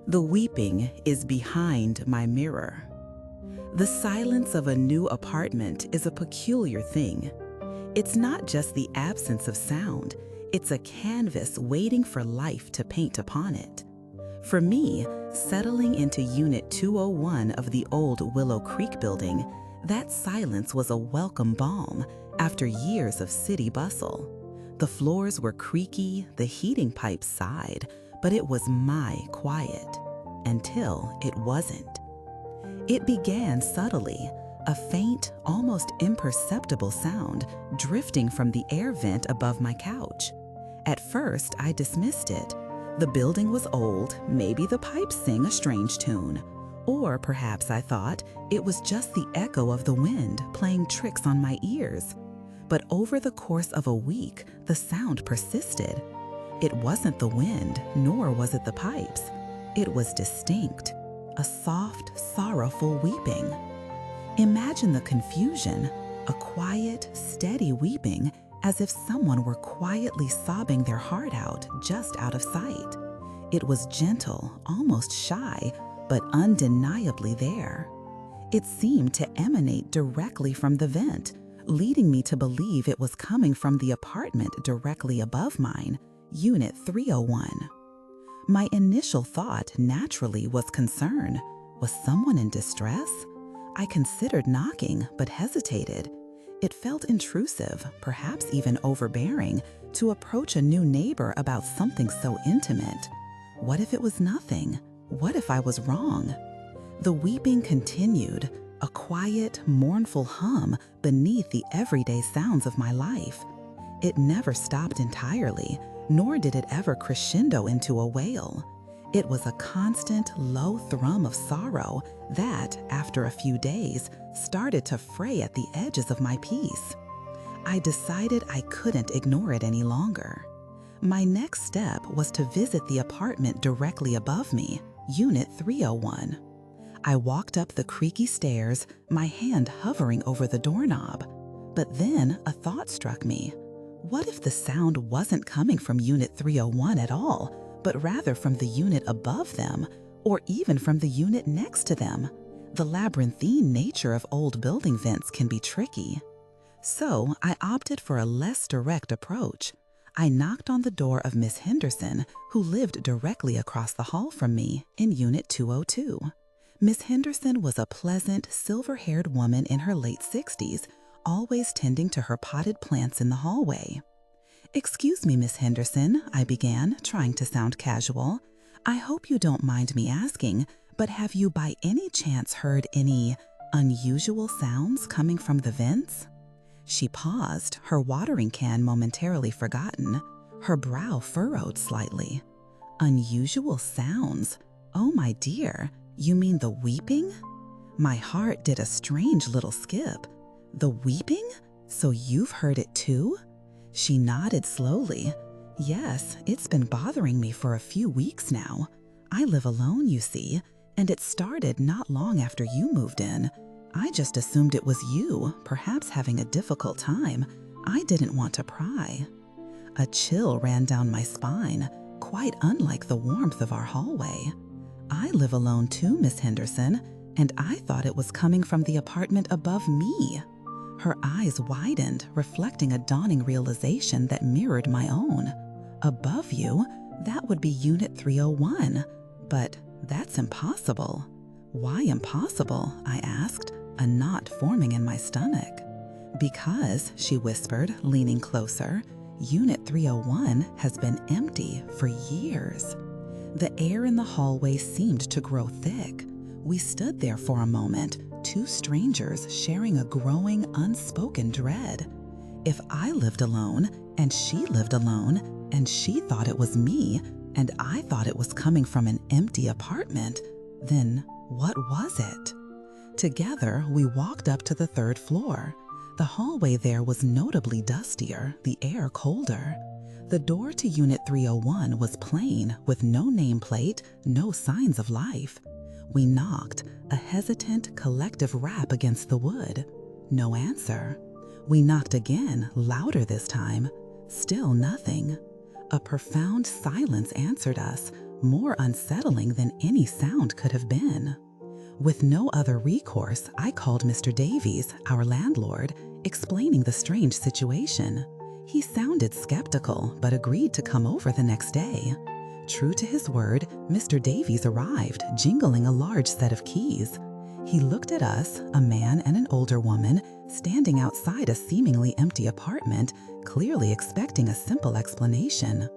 The weeping is behind my mirror. The silence of a new apartment is a peculiar thing. It's not just the absence of sound, it's a canvas waiting for life to paint upon it. For me, settling into Unit 201 of the old Willow Creek building, that silence was a welcome balm after years of city bustle. The floors were creaky, the heating pipes sighed, but it was my quiet. Until it wasn't. It began subtly, a faint, almost imperceptible sound drifting from the air vent above my couch. At first, I dismissed it. The building was old, maybe the pipes sing a strange tune. Or perhaps I thought it was just the echo of the wind playing tricks on my ears. But over the course of a week, the sound persisted. It wasn't the wind, nor was it the pipes. It was distinct, a soft, sorrowful weeping. Imagine the confusion, a quiet, steady weeping as if someone were quietly sobbing their heart out just out of sight. It was gentle, almost shy, but undeniably there. It seemed to emanate directly from the vent, leading me to believe it was coming from the apartment directly above mine, Unit 301. My initial thought naturally was concern. Was someone in distress? I considered knocking, but hesitated. It felt intrusive, perhaps even overbearing, to approach a new neighbor about something so intimate. What if it was nothing? What if I was wrong? The weeping continued, a quiet, mournful hum beneath the everyday sounds of my life. It never stopped entirely, nor did it ever crescendo into a wail. It was a constant, low thrum of sorrow that, after a few days, started to fray at the edges of my peace. I decided I couldn't ignore it any longer. My next step was to visit the apartment directly above me, Unit 301. I walked up the creaky stairs, my hand hovering over the doorknob. But then a thought struck me. What if the sound wasn't coming from Unit 301 at all, but rather from the unit above them, or even from the unit next to them? The labyrinthine nature of old building vents can be tricky. So I opted for a less direct approach. I knocked on the door of Miss Henderson, who lived directly across the hall from me in Unit 202. Miss Henderson was a pleasant, silver-haired woman in her late 60s, always tending to her potted plants in the hallway. "Excuse me, Miss Henderson," I began, trying to sound casual. "I hope you don't mind me asking, but have you by any chance heard any unusual sounds coming from the vents?" She paused, her watering can momentarily forgotten, her brow furrowed slightly. "Unusual sounds? Oh, my dear, you mean the weeping?" My heart did a strange little skip. "The weeping? So you've heard it too?" She nodded slowly. "Yes, it's been bothering me for a few weeks now. I live alone, you see, and it started not long after you moved in. I just assumed it was you, perhaps having a difficult time. I didn't want to pry." A chill ran down my spine, quite unlike the warmth of our hallway. "I live alone too, Miss Henderson, and I thought it was coming from the apartment above me." Her eyes widened, reflecting a dawning realization that mirrored my own. "Above you? That would be Unit 301. But that's impossible." "Why impossible?" I asked, a knot forming in my stomach. "Because," she whispered, leaning closer, "Unit 301 has been empty for years." The air in the hallway seemed to grow thick. We stood there for a moment, two strangers sharing a growing, unspoken dread. If I lived alone, and she lived alone, and she thought it was me, and I thought it was coming from an empty apartment, then what was it? Together, we walked up to the third floor. The hallway there was notably dustier, the air colder. The door to Unit 301 was plain, with no nameplate, no signs of life. We knocked, a hesitant, collective rap against the wood. No answer. We knocked again, louder this time. Still nothing. A profound silence answered us, more unsettling than any sound could have been. With no other recourse, I called Mr. Davies, our landlord, explaining the strange situation. He sounded skeptical, but agreed to come over the next day. True to his word, Mr. Davies arrived, jingling a large set of keys. He looked at us, a man and an older woman, standing outside a seemingly empty apartment, clearly expecting a simple explanation.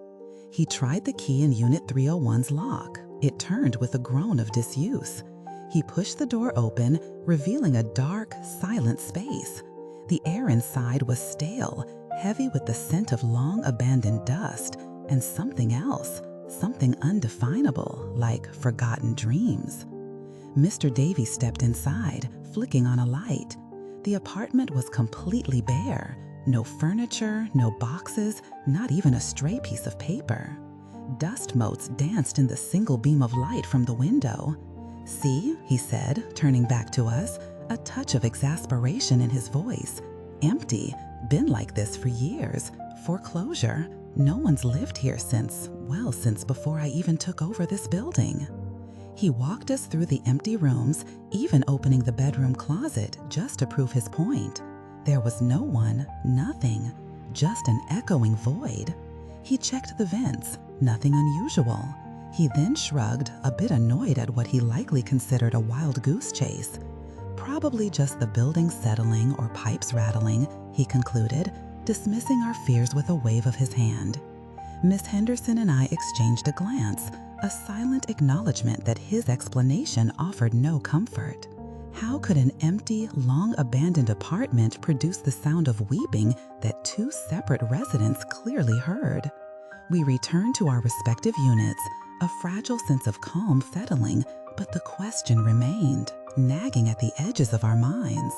He tried the key in Unit 301's lock. It turned with a groan of disuse. He pushed the door open, revealing a dark, silent space. The air inside was stale, heavy with the scent of long-abandoned dust, and something else, something undefinable, like forgotten dreams. Mr. Davies stepped inside, flicking on a light. The apartment was completely bare. No furniture, no boxes, not even a stray piece of paper. Dust motes danced in the single beam of light from the window. "See," he said, turning back to us, a touch of exasperation in his voice. "Empty. Been like this for years. Foreclosure. No one's lived here since before I even took over this building." He walked us through the empty rooms, even opening the bedroom closet just to prove his point. There was no one, nothing, just an echoing void. He checked the vents, nothing unusual. He then shrugged, a bit annoyed at what he likely considered a wild goose chase. Probably just the building settling or pipes rattling, he concluded, dismissing our fears with a wave of his hand. Miss Henderson and I exchanged a glance, a silent acknowledgement that his explanation offered no comfort. How could an empty, long-abandoned apartment produce the sound of weeping that two separate residents clearly heard? We returned to our respective units, a fragile sense of calm settling, but the question remained, nagging at the edges of our minds.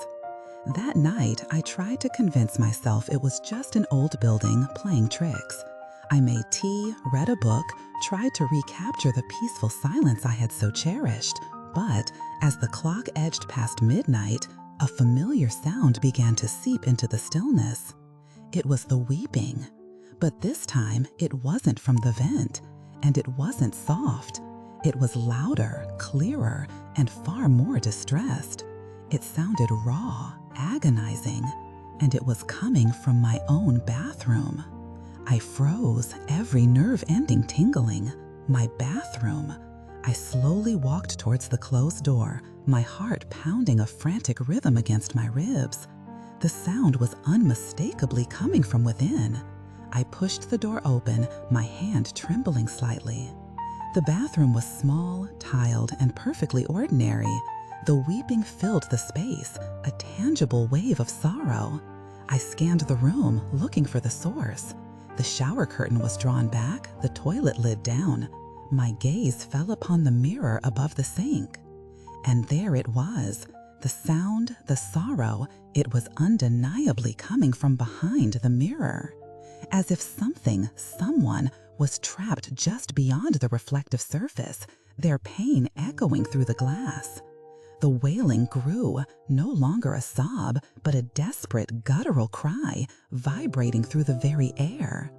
That night, I tried to convince myself it was just an old building playing tricks. I made tea, read a book, tried to recapture the peaceful silence I had so cherished, but as the clock edged past midnight, a familiar sound began to seep into the stillness. It was the weeping, but this time it wasn't from the vent, and it wasn't soft. It was louder, clearer, and far more distressed. It sounded raw, agonizing, and it was coming from my own bathroom. I froze, every nerve ending tingling. My bathroom. I slowly walked towards the closed door, my heart pounding a frantic rhythm against my ribs. The sound was unmistakably coming from within. I pushed the door open, my hand trembling slightly. The bathroom was small, tiled, and perfectly ordinary. The weeping filled the space, a tangible wave of sorrow. I scanned the room, looking for the source. The shower curtain was drawn back, the toilet lid down. My gaze fell upon the mirror above the sink. And there it was. The sound, the sorrow, it was undeniably coming from behind the mirror. As if something, someone, was trapped just beyond the reflective surface, their pain echoing through the glass. The wailing grew, no longer a sob, but a desperate, guttural cry, vibrating through the very air.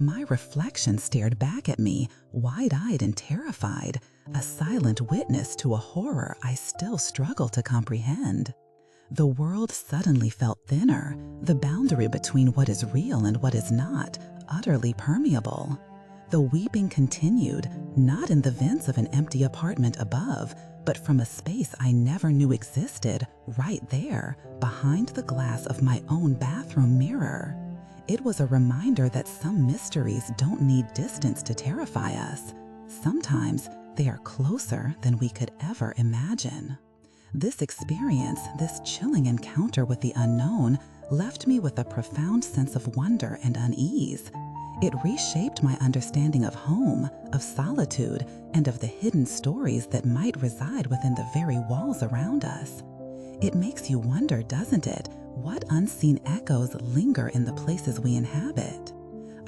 My reflection stared back at me, wide-eyed and terrified, a silent witness to a horror I still struggle to comprehend. The world suddenly felt thinner, the boundary between what is real and what is not, utterly permeable. The weeping continued, not in the vents of an empty apartment above, but from a space I never knew existed, right there, behind the glass of my own bathroom mirror. It was a reminder that some mysteries don't need distance to terrify us. Sometimes they are closer than we could ever imagine. This experience, this chilling encounter with the unknown, left me with a profound sense of wonder and unease. It reshaped my understanding of home, of solitude, and of the hidden stories that might reside within the very walls around us. It makes you wonder, doesn't it, what unseen echoes linger in the places we inhabit?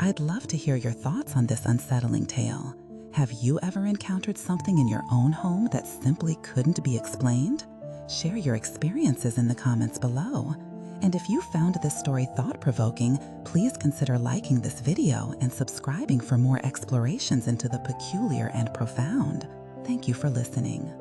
I'd love to hear your thoughts on this unsettling tale. Have you ever encountered something in your own home that simply couldn't be explained? Share your experiences in the comments below. And if you found this story thought-provoking, please consider liking this video and subscribing for more explorations into the peculiar and profound. Thank you for listening.